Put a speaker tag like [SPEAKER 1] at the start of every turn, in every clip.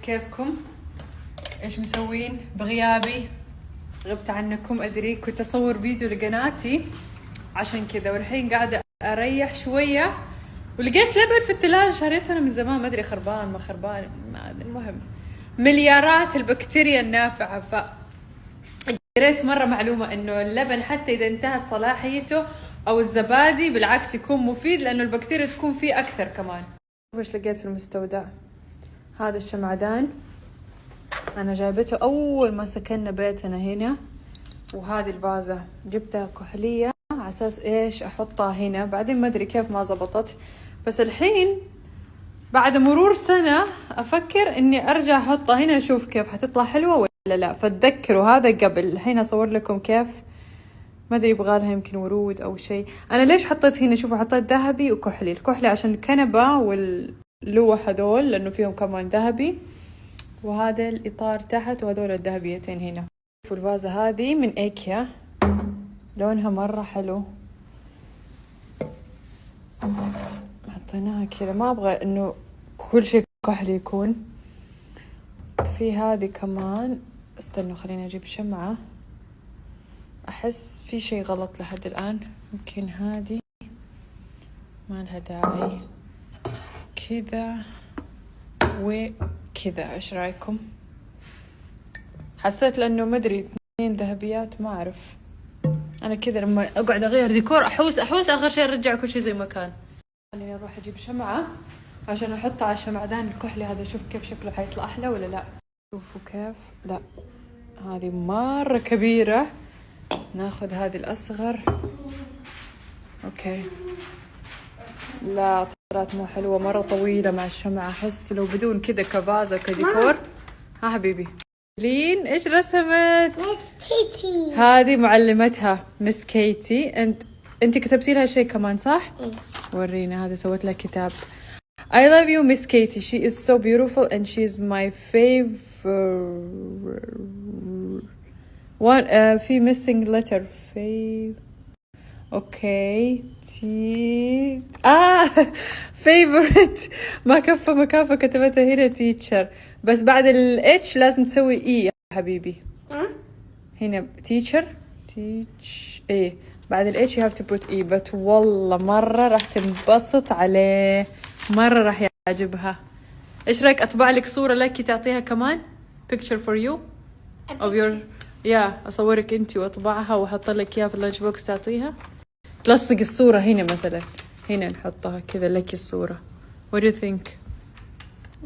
[SPEAKER 1] كيفكم؟ ايش مسوين بغيابي؟ غبت عنكم ادري، كنت اصور فيديو لقناتي عشان كذا، والحين قاعدة اريح شوية ولقيت لبن في الثلاجة شريته انا من زمان، ما ادري خربان ما خربان، ما ادري. المهم مليارات البكتيريا النافعة. قريت مرة معلومة انه اللبن حتى اذا انتهت صلاحيته او الزبادي بالعكس يكون مفيد، لانه البكتيريا تكون فيه اكثر كمان. وش لقيت في المستودع؟ هذا الشمعدان انا جايبته اول ما سكننا بيتنا هنا، وهذه الفازة جبتها كحلية على اساس ايش احطها هنا، بعدين ما ادري كيف ما زبطت، بس الحين بعد مرور سنة افكر اني ارجع احطها هنا اشوف كيف حتطلع حلوة ولا لا. فتذكروا هذا قبل، الحين اصور لكم كيف، ما ادري يبغى لها يمكن ورود او شيء. انا ليش حطيت هنا؟ شوفوا حطيت ذهبي وكحلي، الكحلي عشان الكنبة واللوح هذول لانه فيهم كمان ذهبي، وهذا الاطار تحت وهذول الذهبيتين هنا. شوفوا الفازة هذه من ايكيا، لونها مرة حلو، حطيناها كذا، ما ابغى انه كل شيء كحلي يكون. في هذه كمان، استنوا خليني اجيب شمعة، احس في شيء غلط لحد الان، يمكن هذه ما لها داعي كذا وكذا. ايش رايكم؟ حسيت لانه ما ادري اثنين ذهبيات، ما اعرف انا كذا لما اقعد اغير ديكور احوس اخر شيء ارجع كل شيء زي ما كان. خليني اروح اجيب شمعة عشان احطها على الشمعدان الكحلي هذا، شوف كيف شكله حيطلع احلى ولا لا. شوفوا كيف، لا هذه مرة كبيرة، ناخذ هذه الاصغر. اوكي لا طلعت مو حلوة، مرة طويلة مع الشمعة، احس لو بدون كذا كفازة كديكور. ها حبيبي لين ايش رسمت؟
[SPEAKER 2] مس كيتي.
[SPEAKER 1] هذه معلمتها مس كيتي. انت كتبتي لها شيء كمان صح؟ ورينا، هذا سوت لها كتاب. I love you Miss Katie, she is so beautiful and she is my favorite one. في missing letter اوكي تي favorite ما كفى مكافة، كتبتها هنا teacher، بس بعد ال H لازم تسوي E يا حبيبي. هنا teacher ايه بعد ال H you have to put E. but والله مرة راح تنبسط عليه، مرة راح يعجبها. ايش رايك اطبع لك صورة لك تعطيها كمان picture for you of your اصورك انت واطبعها واحط لك اياها في اللانش بوكس تعطيها. تلصق الصورة هنا مثلا، هنا نحطها كذا لك الصورة. what do you think؟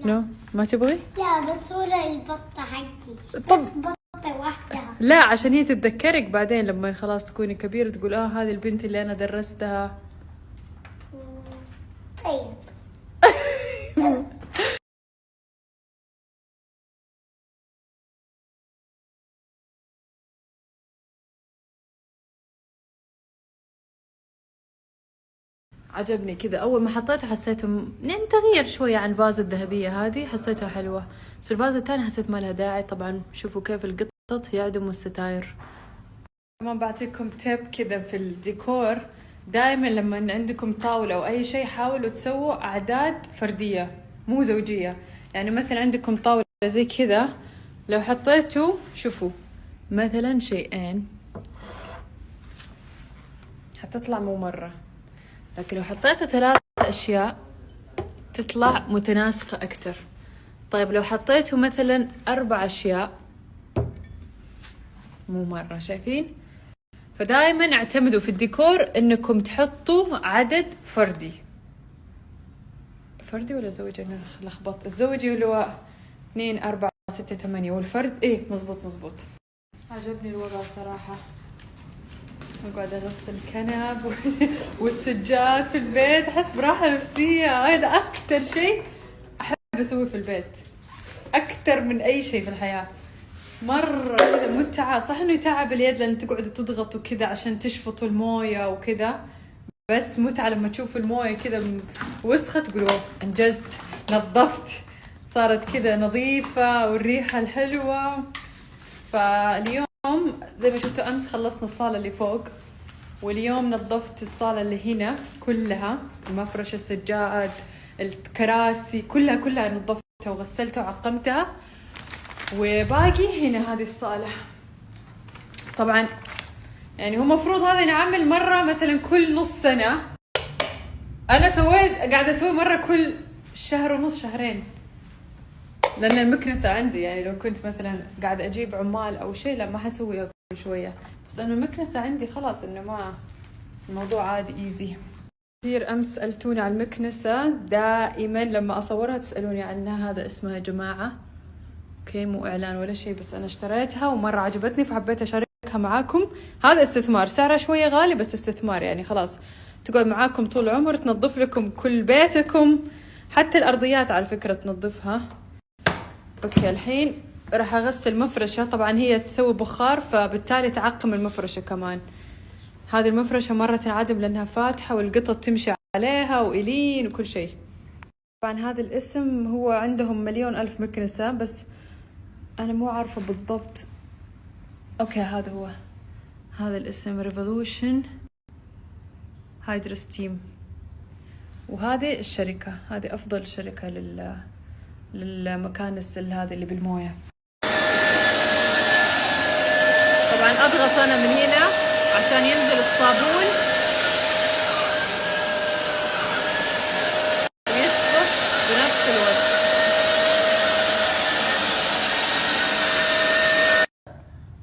[SPEAKER 1] no ما تبغي؟
[SPEAKER 2] لا بس صورة البطة حقي، بس بطة وحدها.
[SPEAKER 1] لا عشان هي تتذكرك بعدين لما خلاص تكوني كبيرة، تقول هذه البنت اللي انا درستها.
[SPEAKER 2] طيب
[SPEAKER 1] عجبني كذا، اول ما حطيته حسيته يعني تغيير شويه عن الفازه الذهبيه هذه، حسيتها حلوه، بس الفازه الثانيه حسيت ما لها داعي. طبعا شوفوا كيف القطط يعدموا الستاير. كمان بعطيكم تيب كذا في الديكور، دائما لما عندكم طاوله او اي شيء حاولوا تسووا اعداد فرديه مو زوجيه. يعني مثلا عندكم طاوله زي كذا، لو حطيتوا شوفوا مثلا شيئين حتطلع مو مره، لكن لو حطيتوا 3 أشياء تطلع متناسقة أكتر. طيب لو حطيتوا مثلا 4 أشياء مو مرة، شايفين؟ فدائما اعتمدوا في الديكور انكم تحطوا عدد فردي ولا زوجي؟ انا لخبطت. الزوجي اللي هو 2 4 6 8، والفرد ايه مزبوط. عجبني الوضع صراحة، اقعد اغسل الكنب والسجاد في البيت، احس براحه نفسيه. هذا اكثر شيء احب اسويه في البيت، اكثر من اي شيء في الحياه. مره كذا متعه، صح انه يتعب اليد لان تقعدوا تضغطوا كذا عشان تشفطوا المويه وكذا، بس متعه لما تشوفوا المويه كذا وسخه تقولوا انجزت، نظفت، صارت كذا نظيفه والريحه الحلوه. فاليوم زي ما شفتوا امس خلصنا الصاله اللي فوق، واليوم نظفت الصاله اللي هنا كلها، المفرش، السجاد، الكراسي، كلها نظفتها وغسلتها وعقمتها. وباقي هنا هذه الصالة. طبعا يعني هو مفروض هذا ينعمل مرة مثلا كل نص سنة. أنا قاعدة أسوي مرة كل شهر ونص شهرين، لأن المكنسة عندي يعني لو كنت مثلا قاعدة أجيب عمال أو شيء لا ما حسويها كل شوية، بس أنا المكنسة عندي خلاص إنه ما الموضوع عادي إيزي. كثير أمس سألتوني على المكنسة، دائما لما أصورها تسألوني عنها. هذا اسمها يا جماعة، اوكي مو إعلان ولا شيء، بس أنا اشتريتها ومرة عجبتني فحبيت أشاركها معاكم. هذا استثمار، سعرها شوية غالي بس استثمار يعني خلاص تقعد معاكم طول العمر، تنظف لكم كل بيتكم، حتى الأرضيات على فكرة تنظفها. اوكي الحين راح أغسل مفرشة. طبعا هي تسوي بخار فبالتالي تعقم المفرشة كمان. هذه المفرشة مرة تنعدم لأنها فاتحة والقطط تمشي عليها وإلين وكل شيء. طبعا هذا الاسم هو عندهم مليون ألف مكنسة بس أنا مو عارفة بالضبط. أوكي هذا هو، هذا الاسم ريفولوشن هايدروستيم. وهذه الشركة، هذه أفضل شركة للمكانس هذه اللي بالموية. طبعا أضغط أنا من هنا عشان ينزل الصابون ويصبح بنفس الوقت.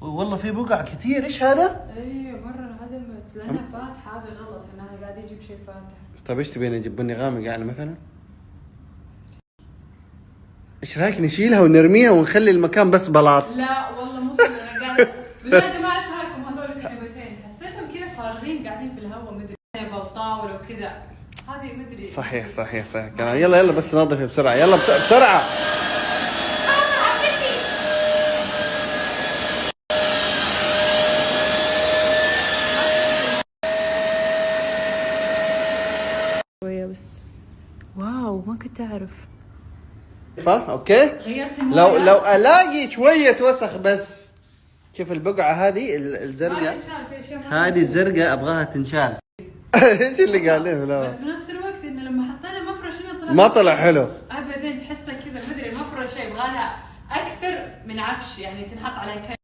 [SPEAKER 3] والله في بقع كثير. ايش هذا؟
[SPEAKER 1] ايوه مرة انعدمت لأنها فاتحة. هذا غلط إنها قاعد يجيب شيء فاتح.
[SPEAKER 3] طيب ايش تبين نجيب بني غامق يعني مثلا؟ ايش رايك نشيلها ونرميها ونخلي المكان بس بلاط؟
[SPEAKER 1] لا والله مو كذا. أنا قاعد بالله يا جماعة ايش رايكم هذول الكنبتين؟ حسيتهم كذا فارغين قاعدين في الهواء، مدري كنبة وطاولة وكذا. هذه مدري. صحيح
[SPEAKER 3] كمان. يلا بس نظفي بسرعة، يلا بسرعة.
[SPEAKER 1] شوية بس. واو ما كنت أعرف.
[SPEAKER 3] اوكي
[SPEAKER 1] غيرت الموية.
[SPEAKER 3] لو الاقي شوية وسخ بس. شوف البقعة هذه الزرقاء، هذه الزرقاء ابغاها تنشال. ايش اللي قاعدين
[SPEAKER 1] بس بنفس الوقت انه لما حطينا مفرش هنا
[SPEAKER 3] ما طلع حلو
[SPEAKER 1] ابدا. تحسه كذا مدري المفرشه يبغى لها اكثر من عفش يعني تنحط عليها كنبه.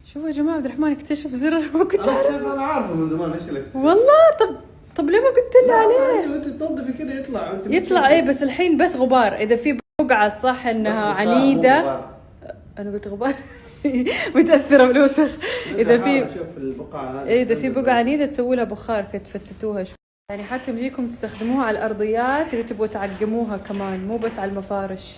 [SPEAKER 1] شوفوا يا جماعه عبد الرحمن اكتشف زر ما كنت اعرف.
[SPEAKER 3] انا عارفه من زمان. ايش اللي اكتشف؟
[SPEAKER 1] والله طب ليه ما قلت لي عليه؟
[SPEAKER 3] انت تنظفي كذا
[SPEAKER 1] يطلع ايه بس الحين بس غبار. اذا في بقعه صح انها عنيده. انا قلت غبار. متاثره بالوسخ. اذا في
[SPEAKER 3] شوف البقعه
[SPEAKER 1] هذه اذا في بقعه عنيده تسوي لها بخار تفتتوها شوي يعني. حتى بديكم تستخدموها على الارضيات اذا تبغوا تعقموها كمان، مو بس على المفارش.